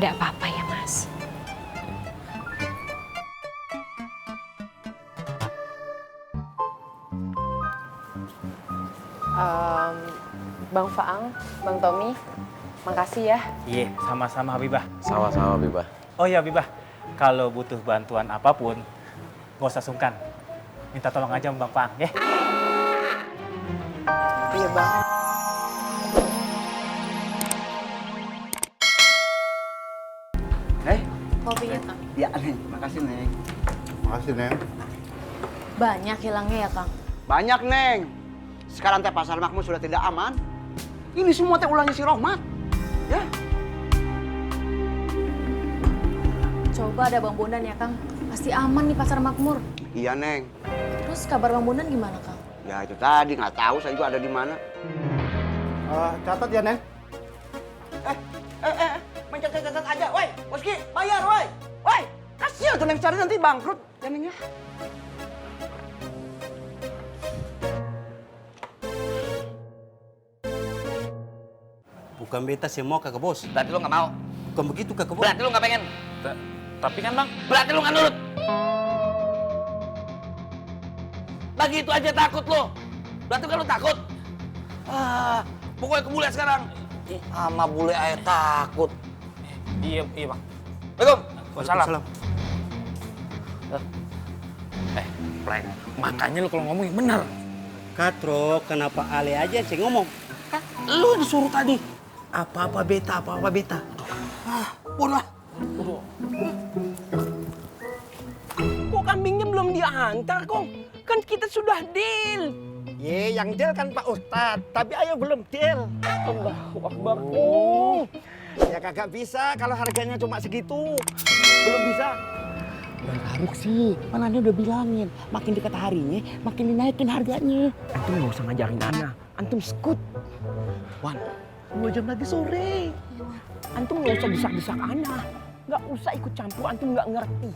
Enggak apa-apa ya, Mas. Bang Faang, Bang Tommy, makasih ya. Iya, sama-sama Habibah. Sama-sama, Bibah. Oh iya Habibah, kalau butuh bantuan apapun, gak usah sungkan. Minta tolong aja sama Bang Faang, ya. Iya Bang. Kopinya, Kang. Ya, Neng. Makasih, Neng. Makasih, Neng. Banyak hilangnya ya, Kang? Banyak, Neng. Sekarang teh pasar makmur sudah tidak aman. Ini semua teh ulahnya si Rohmat. Ya. Coba ada Bang Bondan ya, Kang. Pasti aman nih pasar makmur. Iya, Neng. Terus kabar Bang Bondan gimana, Kang? Ya itu tadi, nggak tahu saya juga ada di mana. Catat ya, Neng. Mencatat aja, woi. Boski, bayar, woi. Woi, kasihan tuh Neng cari nanti bangkrut. Ya, Neng ya. Bukan beta semua kakak bos. Berarti lu nggak mau. Bukan begitu kakak bos. Berarti lu nggak pengen. Tapi kan Bang, Berarti lu nggak nurut. Lagi itu aja takut lu. Berarti kan lu takut. Pokoknya ke bule sekarang. Sama bule aja takut. iya Bang. Assalamualaikum. Waalaikumsalam. Pleng. Makanya lu kalau ngomong yang benar. Katro, kenapa Ale aja sih ngomong? Lu yang disuruh tadi. Apa-apa beta. Bodoh. Kok kambingnya belum diantar, Kong? Kan kita sudah deal. Ye, yang deal kan Pak Ustadz, tapi ayo belum deal. Allahu Akbar, Kong. Ya kagak bisa kalau harganya cuma segitu. Belum bisa. Bang Faruk sih, mana dia udah bilangin. Makin dekat harinya, makin dinaikin harganya. Antum nggak usah ngajarin Ana. Antum skut. Wan, 2 jam lagi sore. Antum nggak usah desak-desak Ana. Nggak usah ikut campur, antum nggak ngerti.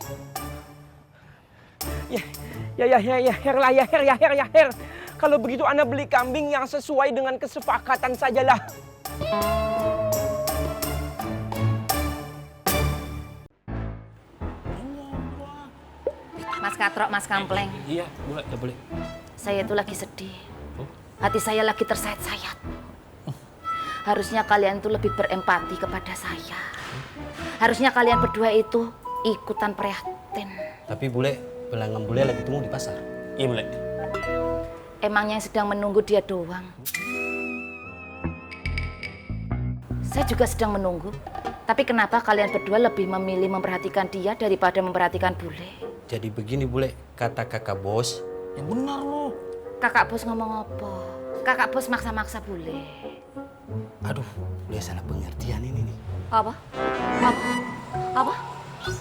Her. Kalau begitu Ana beli kambing yang sesuai dengan kesepakatan sajalah. Mas Katro, Mas Kampleng. Iya, boleh. Saya itu lagi sedih. Hati saya lagi tersayat-sayat. Harusnya kalian itu lebih berempati kepada saya. Harusnya kalian berdua itu ikutan prihatin. Tapi bule, pelanggan bule lagi tunggu di pasar. Iya boleh. Emangnya yang sedang menunggu dia doang. Saya juga sedang menunggu. Tapi kenapa kalian berdua lebih memilih memperhatikan dia daripada memperhatikan bule? Jadi begini bule, kata kakak bos. Yang benar lu. Kakak bos ngomong apa? Kakak bos maksa-maksa bule. Aduh, dia salah pengertian ini nih. Apa?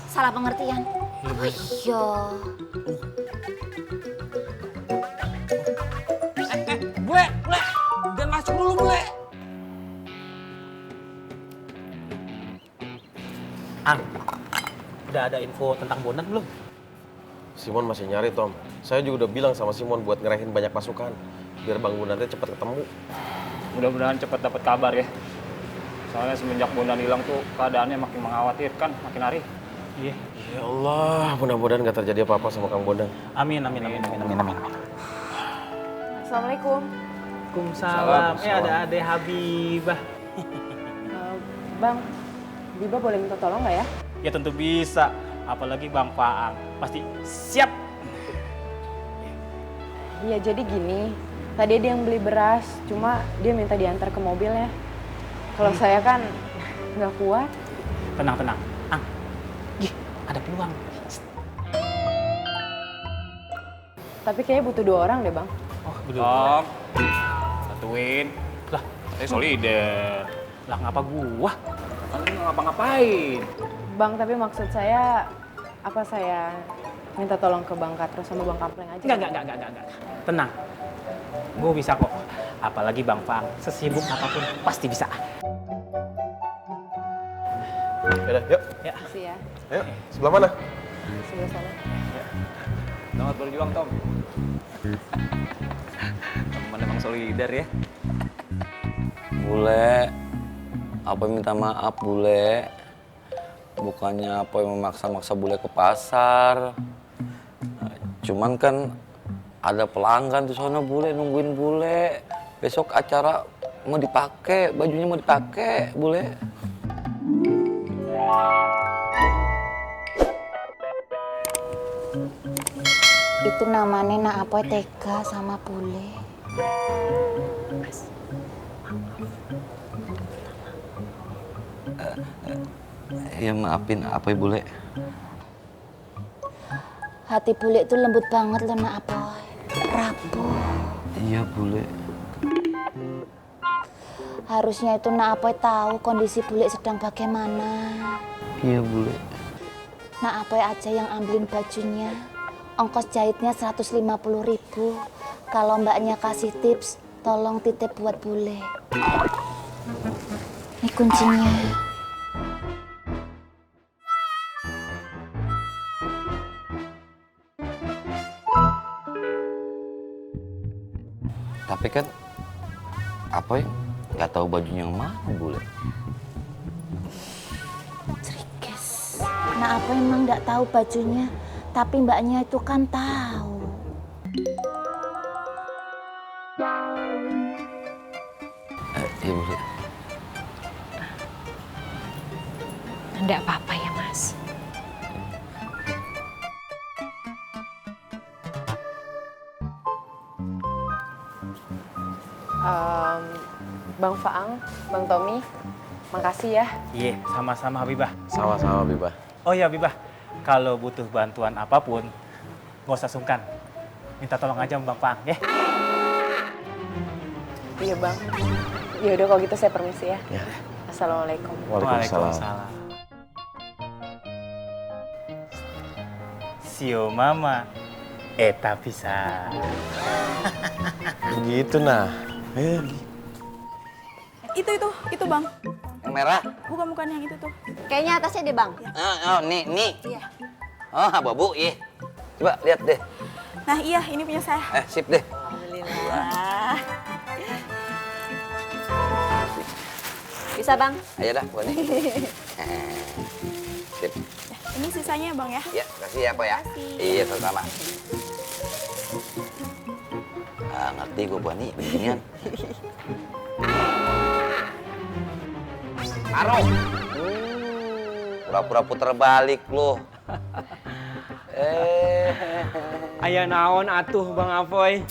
Salah pengertian? Iya. Bule. Jangan masuk dulu, bule. Ang, udah ada info tentang Bondan belum? Simon masih nyari, Tom. Saya juga udah bilang sama Simon buat ngerahin banyak pasukan. Biar Bang Bondan cepat ketemu. Mudah-mudahan cepat dapat kabar ya. Soalnya semenjak Bondan hilang tuh keadaannya makin mengkhawatirkan makin hari. Iya. Ya Allah, mudah-mudahan nggak terjadi apa-apa sama Kang Bondan. Amin. Assalamualaikum. Waalaikumsalam. Ada Ade Habibah. Bang, Biba boleh minta tolong nggak ya? Ya tentu bisa. Apalagi Bang Faang. Pasti siap. Iya, jadi gini. Tadi dia yang beli beras, cuma dia minta diantar ke mobil ya. Kalau saya kan nggak kuat. Tenang. Ang, ada peluang. Tapi kayaknya butuh 2 orang deh, Bang. Oh, betul. Om, bantuin. Lah, Saya solider. lah ngapa gua? Kan lu nggak ngapa-ngapain. Bang, tapi maksud saya, apa saya minta tolong ke Bang Katro sama Bang Kampleng aja? Enggak. Tenang. Gue bisa kok. Apalagi Bang Faang. Sesibuk apapun pasti bisa. Yaudah, yuk. Ya. Makasih ya. Ayo, sebelah mana? Sebelah sana. Selamat berjuang, Tom. Teman emang solider ya. Bule, apa minta maaf bule? bukannya apa yang memaksa-maksa bule ke pasar. Cuman kan ada pelanggan di sana bule, nungguin bule. Besok acara mau dipakai, bajunya mau dipakai bule. Itu namanya nak apa tega sama bule. Ya maafin apa ya bule. Hati bule itu lembut banget loh nak apa. Rapuh. Iya bule. Harusnya itu nak apa tahu kondisi bule sedang bagaimana. Iya bule. Nak apa aja yang ambilin bajunya. Ongkos jahitnya 150.000. Kalau mbaknya kasih tips, tolong titip buat bule. Ini kuncinya. Tapi kan apa ya nggak tahu bajunya yang mana bule. Cerikes. Nah apa emang nggak tahu bajunya, tapi mbaknya itu kan tahu. Iya bule. Enggak apa-apa ya Mas. Bang Faang, Bang Tommy, makasih ya. Iya, sama-sama Habibah. Sama-sama, Bibah. Oh iya Habibah, kalau butuh bantuan apapun, nggak usah sungkan. Minta tolong aja sama Bang Paang, ya. Iya Bang. Ya udah kalau gitu saya permisi ya. Ya. Assalamualaikum. Waalaikumsalam. Sio mama, eta bisa. Begitu nah. Itu Bang. Yang merah? Bukan yang itu tuh. Kayaknya atasnya deh Bang. Oh, nih. Iya. Oh, babu, iya. Coba lihat deh. Nah iya, ini punya saya. Sip deh. Alhamdulillah. Bisa Bang? Ayo dah, buat nih. Sip. Ini sisanya Bang ya. Ya, kasih ya, Pak ya. Iya, sama-sama. Ngerti gue buat nih, beginian. Taruh. Pura-pura puter balik lu. Aya naon atuh Bang Afoy?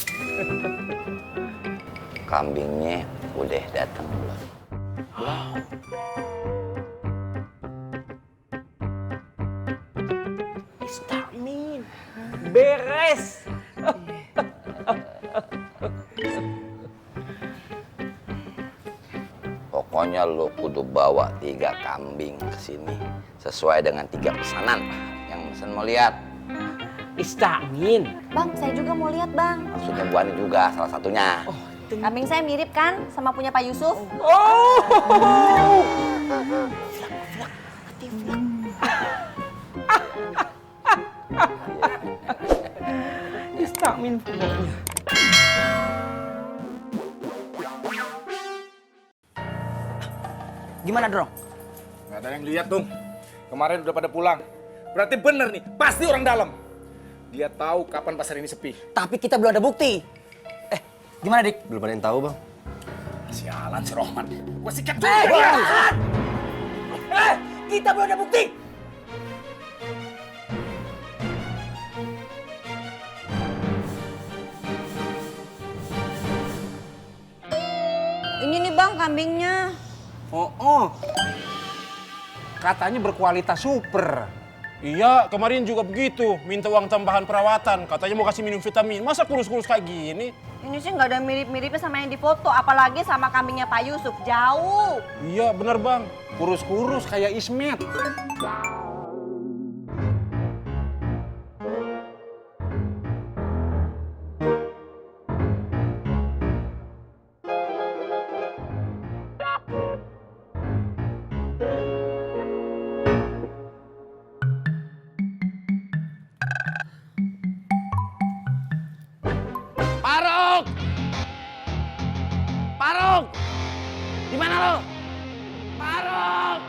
Kambingnya udah datang belum? Istamin. Beres. Pokoknya lu kudu bawa 3 kambing ke sini sesuai dengan 3 pesanan. Yang pesan mau lihat. Istamin. Bang, saya juga mau lihat Bang. Maksudnya Bu Ani juga salah satunya. Kambing saya mirip kan sama punya Pak Yusuf? Istamin pokoknya. Gimana, Drong? Nggak ada yang lihat dong. Kemarin udah pada pulang. Berarti bener nih, pasti orang dalam. Dia tahu kapan pasar ini sepi. Tapi kita belum ada bukti. Gimana, Dik? Belum ada yang tahu, Bang. Sialan si Rohman. Gua sikat Kita belum ada bukti. Ini nih Bang kambingnya. Oh. Katanya berkualitas super. Iya, kemarin juga begitu. Minta uang tambahan perawatan. Katanya mau kasih minum vitamin. Masa kurus-kurus kayak gini? Ini sih nggak ada mirip-miripnya sama yang di foto, apalagi sama kambingnya Pak Yusuf. Jauh. Iya, bener Bang. Kurus-kurus kayak Ismet. Paruk! Di mana lo? Paruk!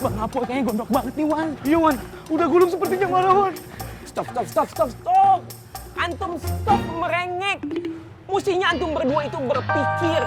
Bang Apoy kayaknya gondok banget nih, Wan. Iya, Wan. Udah gulung sepertinya marah, Wan. Stop. Antum stop merengek. Mestinya antum berdua itu berpikir.